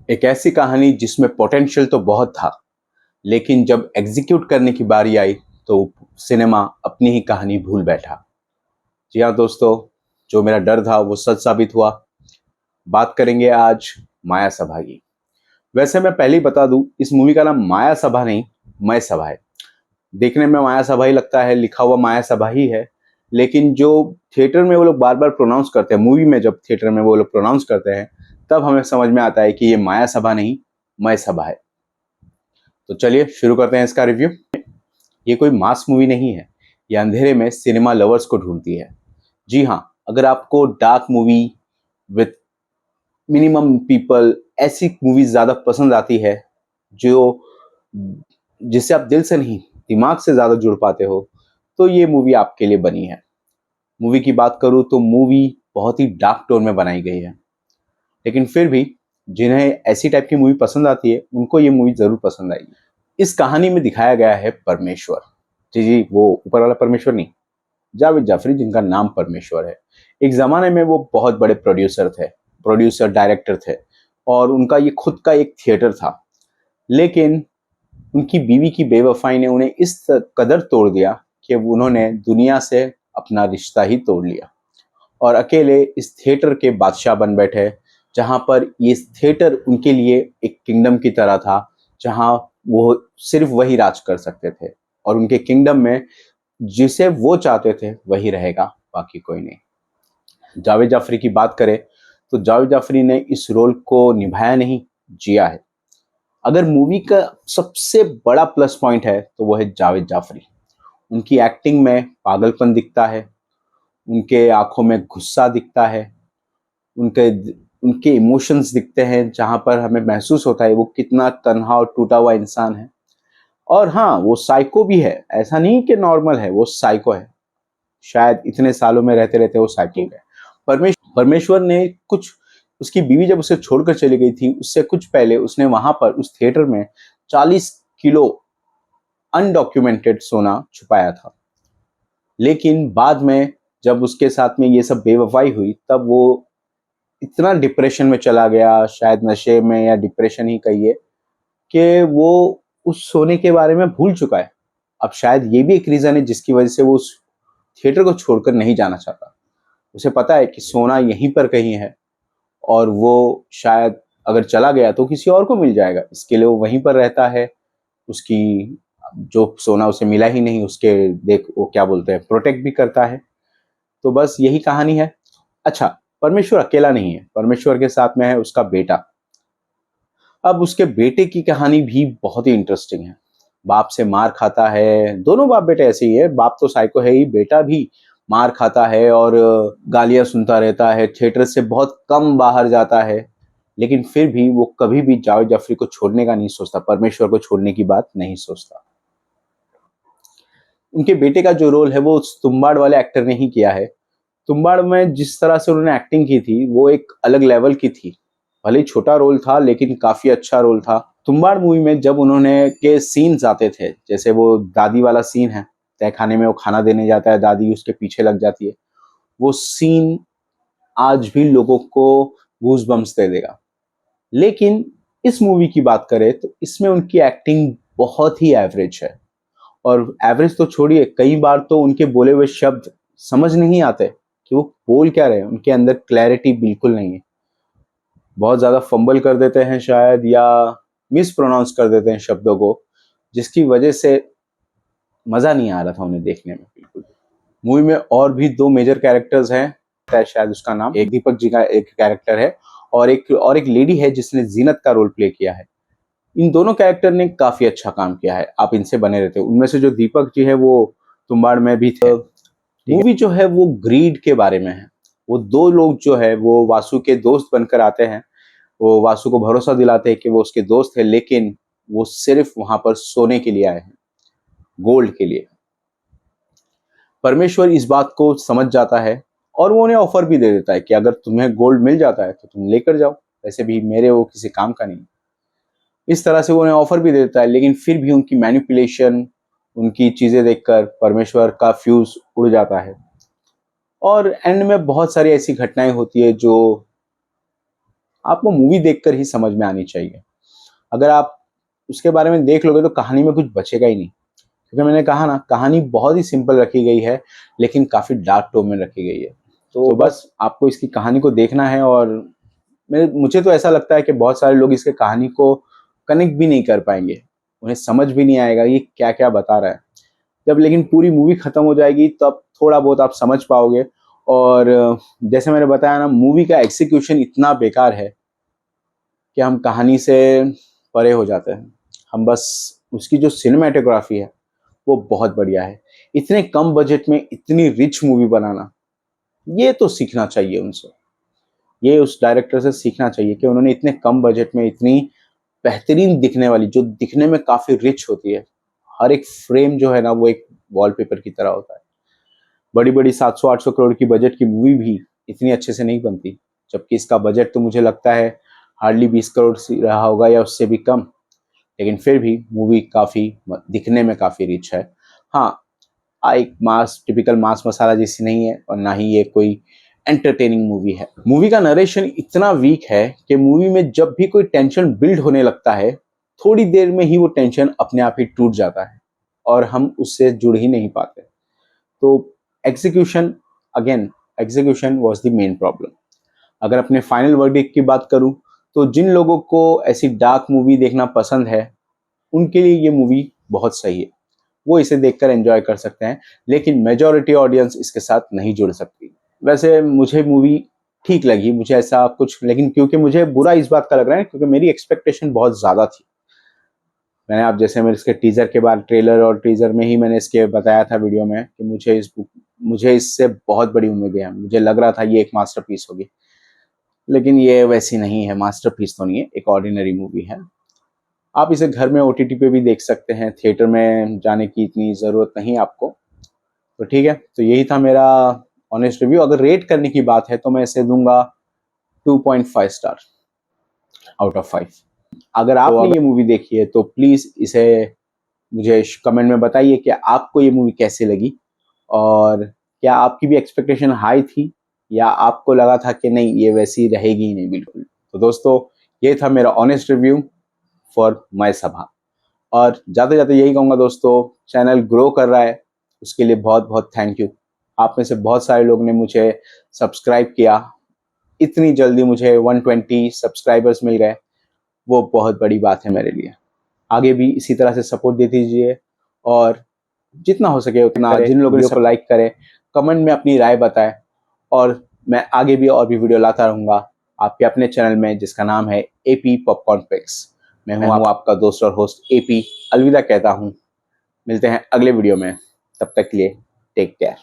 एक ऐसी कहानी जिसमें पोटेंशियल तो बहुत था, लेकिन जब एग्जीक्यूट करने की बारी आई तो सिनेमा अपनी ही कहानी भूल बैठा। जी हाँ दोस्तों, जो मेरा डर था वो सच साबित हुआ। बात करेंगे आज माया सभा की। वैसे मैं पहले ही बता दूं, इस मूवी का नाम माया सभा नहीं, मय सभा है। देखने में माया सभा ही लगता है, लिखा हुआ माया सभा ही है, लेकिन जो थिएटर में वो लोग बार बार प्रोनाउंस करते हैं, मूवी में जब थिएटर में वो लोग प्रोनाउंस करते हैं तब हमें समझ में आता है कि ये माया सभा नहीं, मय सभा है। तो चलिए शुरू करते हैं इसका रिव्यू। ये कोई मास मूवी नहीं है, ये अंधेरे में सिनेमा लवर्स को ढूंढती है। जी हाँ, अगर आपको dark movie with minimum people, ऐसी मूवीज ज्यादा पसंद आती है जो जिससे आप दिल से नहीं दिमाग से ज्यादा जुड़ पाते हो, तो ये मूवी आपके लिए बनी है। मूवी की बात करूँ तो मूवी बहुत ही डार्क टोन में बनाई गई है, लेकिन फिर भी जिन्हें ऐसी टाइप की मूवी पसंद आती है उनको ये मूवी जरूर पसंद आएगी। इस कहानी में दिखाया गया है परमेश्वर। जी जी, वो ऊपर वाला परमेश्वर नहीं, जावेद जाफरी, जिनका नाम परमेश्वर है। एक जमाने में वो बहुत बड़े प्रोड्यूसर थे, प्रोड्यूसर डायरेक्टर थे, और उनका ये खुद का एक थिएटर था। लेकिन उनकी बीवी की बेवफाई ने उन्हें इस कदर तोड़ दिया कि उन्होंने दुनिया से अपना रिश्ता ही तोड़ लिया और अकेले इस थिएटर के बादशाह बन बैठे, जहां पर ये थिएटर उनके लिए एक किंगडम की तरह था, जहां वो सिर्फ वही राज कर सकते थे और उनके किंगडम में जिसे वो चाहते थे वही रहेगा, बाकी कोई नहीं। जावेद जाफरी की बात करें तो जावेद जाफरी ने इस रोल को निभाया नहीं, जिया है। अगर मूवी का सबसे बड़ा प्लस पॉइंट है तो वो है जावेद जाफरी। उनकी एक्टिंग में पागलपन दिखता है, उनके आंखों में गुस्सा दिखता है, उनके उनके इमोशंस दिखते हैं, जहां पर हमें महसूस होता है वो कितना तन्हा और टूटा हुआ इंसान है। और हाँ, वो साइको भी है, ऐसा नहीं कि नॉर्मल है, वो साइको है। शायद इतने सालों में रहते रहते वो साइको है। परमेश्वर ने कुछ, उसकी बीवी जब उसे छोड़कर चली गई थी उससे कुछ पहले उसने वहां पर उस थिएटर में 40 किलो अनडॉक्यूमेंटेड सोना छुपाया था। लेकिन बाद में जब उसके साथ में ये सब बेवफाई हुई तब वो इतना डिप्रेशन में चला गया, शायद नशे में या डिप्रेशन ही कहिए, कि वो उस सोने के बारे में भूल चुका है। अब शायद ये भी एक रीजन है जिसकी वजह से वो उस थिएटर को छोड़कर नहीं जाना चाहता। उसे पता है कि सोना यहीं पर कहीं है और वो शायद अगर चला गया तो किसी और को मिल जाएगा, इसके लिए वो वहीं पर रहता है। उसकी जो सोना उसे मिला ही नहीं, उसके देख वो क्या बोलते हैं, प्रोटेक्ट भी करता है। तो बस यही कहानी है। अच्छा, परमेश्वर अकेला नहीं है, परमेश्वर के साथ में है उसका बेटा। अब उसके बेटे की कहानी भी बहुत ही इंटरेस्टिंग है। बाप से मार खाता है, दोनों बाप बेटे ऐसे ही है, बाप तो साइको है ही, बेटा भी मार खाता है और गालियां सुनता रहता है, थिएटर से बहुत कम बाहर जाता है। लेकिन फिर भी वो कभी भी जावेद जाफरी को छोड़ने का नहीं सोचता, परमेश्वर को छोड़ने की बात नहीं सोचता। उनके बेटे का जो रोल है वो उस तुम्बाड़ वाले एक्टर ने ही किया है। तुम्बाड़ में जिस तरह से उन्होंने एक्टिंग की थी वो एक अलग लेवल की थी। भले ही छोटा रोल था लेकिन काफी अच्छा रोल था। तुम्बाड़ मूवी में जब उन्होंने के सीन्स आते थे, जैसे वो दादी वाला सीन है, तय खाने में वो खाना देने जाता है, दादी उसके पीछे लग जाती है, वो सीन आज भी लोगों को गूज बम्स दे देगा। लेकिन इस मूवी की बात करें तो इसमें उनकी एक्टिंग बहुत ही एवरेज है। और एवरेज तो छोड़िए, कई बार तो उनके बोले हुए शब्द समझ नहीं आते कि वो बोल क्या रहे हैं, उनके अंदर क्लैरिटी बिल्कुल नहीं है। बहुत ज्यादा फंबल कर देते हैं शायद, या मिस प्रोनाउंस कर देते हैं शब्दों को, जिसकी वजह से मजा नहीं आ रहा था उन्हें देखने में बिल्कुल। मूवी में और भी दो मेजर कैरेक्टर्स हैं, शायद उसका नाम, एक दीपक जी का एक कैरेक्टर है और एक लेडी है जिसने जीनत का रोल प्ले किया है। इन दोनों कैरेक्टर ने काफी अच्छा काम किया है, आप इनसे बने रहते हो। उनमें से जो दीपक जी है वो तुम्बाड़ में भी थे। मूवी जो है वो ग्रीड के बारे में है। वो दो लोग जो है वो वासु के दोस्त बनकर आते हैं, वो वासु को भरोसा दिलाते हैं कि वो उसके दोस्त है, लेकिन वो सिर्फ वहां पर सोने के लिए आए हैं, गोल्ड के लिए। परमेश्वर इस बात को समझ जाता है और वो उन्हें ऑफर भी दे देता है कि अगर तुम्हें गोल्ड मिल जाता है तो तुम लेकर जाओ, वैसे भी मेरे वो किसी काम का नहीं। इस तरह से वो उन्हें ऑफर भी देता है, लेकिन फिर भी उनकी मैनिपुलेशन, उनकी चीजें देखकर परमेश्वर का फ्यूज उड़ जाता है। और एंड में बहुत सारी ऐसी घटनाएं होती है जो आपको मूवी देखकर ही समझ में आनी चाहिए। अगर आप उसके बारे में देख लोगे तो कहानी में कुछ बचेगा ही नहीं, क्योंकि मैंने कहा ना, कहानी बहुत ही सिंपल रखी गई है लेकिन काफ़ी डार्क टोन में रखी गई है। तो बस आपको इसकी कहानी को देखना है, और मुझे तो ऐसा लगता है कि बहुत सारे लोग इसके कहानी को कनेक्ट भी नहीं कर पाएंगे, उन्हें समझ भी नहीं आएगा ये क्या क्या बता रहा है। जब लेकिन पूरी मूवी खत्म हो जाएगी तब थोड़ा बहुत आप समझ पाओगे। और जैसे मैंने बताया ना, मूवी का एग्जीक्यूशन इतना बेकार है कि हम कहानी से परे हो जाते हैं। हम बस उसकी जो सिनेमेटोग्राफी है वो बहुत बढ़िया है। इतने कम बजट में इतनी रिच मूवी बनाना, ये तो सीखना चाहिए उनसे। ये उस डायरेक्टर से सीखना चाहिए कि उन्होंने इतने कम बजट में इतनी बेहतरीन दिखने वाली, जो दिखने में काफी रिच होती है, हर एक फ्रेम जो है ना वो एक वॉलपेपर की तरह होता है। बड़ी बड़ी 700-800 करोड़ की बजट की मूवी भी इतनी अच्छे से नहीं बनती, जबकि इसका बजट तो मुझे लगता है हार्डली 20 करोड़ रहा होगा या उससे भी कम। लेकिन फिर भी मूवी काफी दिखने में काफी रिच है। हाँ, एक मास, टिपिकल मास मसाला जैसी नहीं है, और ना ही ये कोई एंटरटेनिंग मूवी है। मूवी का नरेशन इतना वीक है कि मूवी में जब भी कोई टेंशन बिल्ड होने लगता है, थोड़ी देर में ही वो टेंशन अपने आप ही टूट जाता है और हम उससे जुड़ ही नहीं पाते। तो execution, again execution was the main problem. अगर अपने फाइनल वर्डिक्ट की बात करूं, तो जिन लोगों को ऐसी डार्क मूवी देखना पसंद है उनके लिए ये मूवी बहुत सही है, वो इसे देखकर एंजॉय कर सकते हैं। लेकिन मेजॉरिटी ऑडियंस इसके साथ नहीं जुड़ सकती। वैसे मुझे मूवी ठीक लगी, मुझे ऐसा कुछ, लेकिन क्योंकि मुझे बुरा इस बात का लग रहा है क्योंकि मेरी एक्सपेक्टेशन बहुत ज़्यादा थी। मैंने, आप जैसे मेरे इसके टीजर के बाद, ट्रेलर और टीजर में ही मैंने इसके बताया था वीडियो में कि मुझे इससे बहुत बड़ी उम्मीदें हैं। मुझे लग रहा था ये एक मास्टरपीस होगी, लेकिन ये वैसी नहीं है। मास्टरपीस तो नहीं है, एक ऑर्डिनरी मूवी है। आप इसे घर में ओटीटी पे भी देख सकते हैं, थिएटर में जाने की इतनी ज़रूरत नहीं आपको। तो ठीक है, तो यही था मेरा ऑनेस्ट रिव्यू। अगर रेट करने की बात है तो मैं इसे दूंगा 2.5 स्टार आउट ऑफ 5। अगर आपने ये मूवी देखी है तो प्लीज इसे मुझे कमेंट में बताइए कि आपको ये मूवी कैसी लगी, और क्या आपकी भी एक्सपेक्टेशन हाई थी या आपको लगा था कि नहीं ये वैसी रहेगी ही नहीं बिल्कुल। तो दोस्तों, ये था मेरा ऑनेस्ट रिव्यू फॉर माय सभा। और जाते जाते यही कहूँगा दोस्तों, चैनल ग्रो कर रहा है, उसके लिए बहुत बहुत थैंक यू। आप में से बहुत सारे लोग ने मुझे सब्सक्राइब किया, इतनी जल्दी मुझे 120 सब्सक्राइबर्स मिल गए, वो बहुत बड़ी बात है मेरे लिए। आगे भी इसी तरह से सपोर्ट दे दीजिए, और जितना हो सके उतना, जिन लोगों ने लाइक करे, कमेंट में अपनी राय बताएं, और मैं आगे भी और भी वीडियो लाता रहूँगा आपके अपने चैनल में जिसका नाम है एपी पॉपकॉर्न पिक्स। मैं हूँ आपका दोस्त और होस्ट एपी। अलविदा कहता हूँ, मिलते हैं अगले वीडियो में, तब तक के लिए टेक केयर।